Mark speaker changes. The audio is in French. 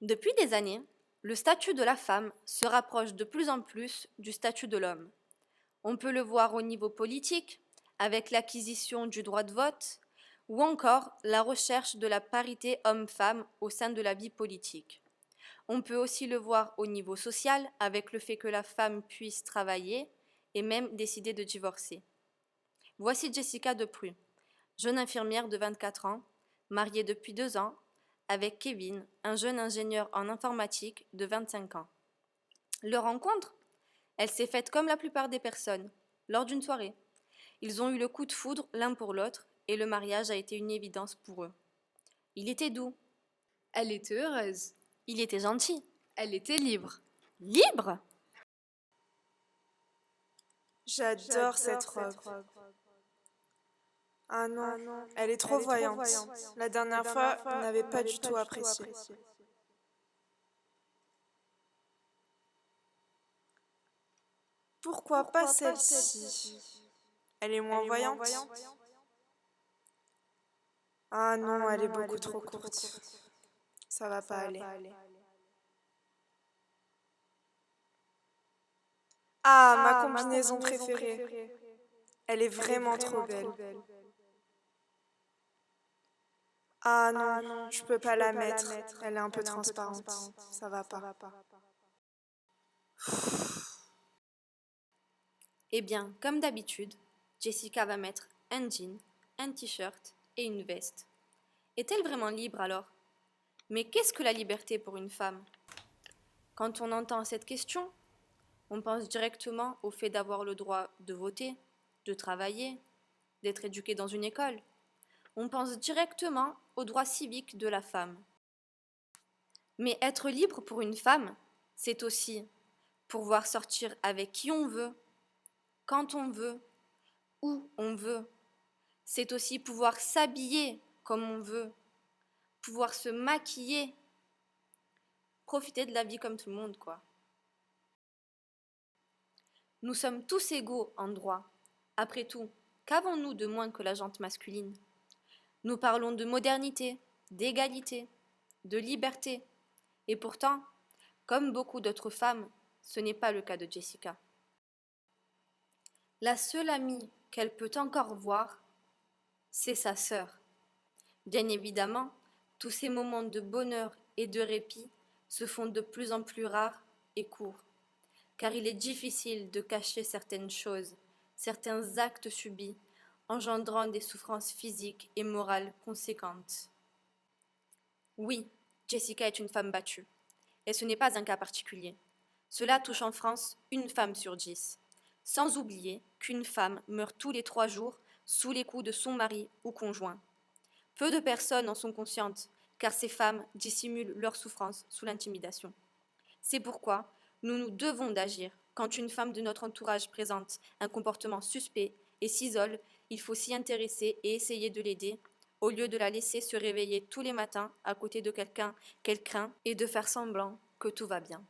Speaker 1: Depuis des années, le statut de la femme se rapproche de plus en plus du statut de l'homme. On peut le voir au niveau politique, avec l'acquisition du droit de vote, ou encore la recherche de la parité homme-femme au sein de la vie politique. On peut aussi le voir au niveau social, avec le fait que la femme puisse travailler et même décider de divorcer. Voici Jessica Depru, jeune infirmière de 24 ans, mariée depuis 2 ans, avec Kevin, un jeune ingénieur en informatique de 25 ans. Leur rencontre, elle s'est faite comme la plupart des personnes, lors d'une soirée. Ils ont eu le coup de foudre l'un pour l'autre et le mariage a été une évidence pour eux. Il était doux.
Speaker 2: Elle était heureuse.
Speaker 1: Il était gentil.
Speaker 2: Elle était libre.
Speaker 1: Libre?
Speaker 3: J'adore cette robe. Ah non, elle est trop voyante. La dernière fois, on n'avait pas du tout apprécié. Pourquoi pas celle-ci? Elle est moins voyante? Ah non, elle est beaucoup trop courte. Ça va pas aller. Ah, ma combinaison préférée. Elle est vraiment trop belle. Ah non, je peux pas la mettre. Elle est un peu transparente. Ça va pas.
Speaker 1: Eh bien, comme d'habitude, Jessica va mettre un jean, un t-shirt et une veste. Est-elle vraiment libre alors? Mais qu'est-ce que la liberté pour une femme? Quand on entend cette question, on pense directement au fait d'avoir le droit de voter, de travailler, d'être éduqué dans une école. On pense directement au droit civique de la femme. Mais être libre pour une femme, c'est aussi pouvoir sortir avec qui on veut, quand on veut, où on veut. C'est aussi pouvoir s'habiller comme on veut, pouvoir se maquiller, profiter de la vie comme tout le monde, quoi. Nous sommes tous égaux en droit. Après tout, qu'avons-nous de moins que la gente masculine? Nous parlons de modernité, d'égalité, de liberté. Et pourtant, comme beaucoup d'autres femmes, ce n'est pas le cas de Jessica. La seule amie qu'elle peut encore voir, c'est sa sœur. Bien évidemment, tous ces moments de bonheur et de répit se font de plus en plus rares et courts, car il est difficile de cacher certaines choses, certains actes subis, engendrant des souffrances physiques et morales conséquentes. Oui, Jessica est une femme battue, et ce n'est pas un cas particulier. Cela touche en France une femme sur 10, sans oublier qu'une femme meurt tous les 3 jours sous les coups de son mari ou conjoint. Peu de personnes en sont conscientes, car ces femmes dissimulent leur souffrance sous l'intimidation. C'est pourquoi nous nous devons d'agir. Quand une femme de notre entourage présente un comportement suspect et s'isole, il faut s'y intéresser et essayer de l'aider, au lieu de la laisser se réveiller tous les matins à côté de quelqu'un qu'elle craint et de faire semblant que tout va bien.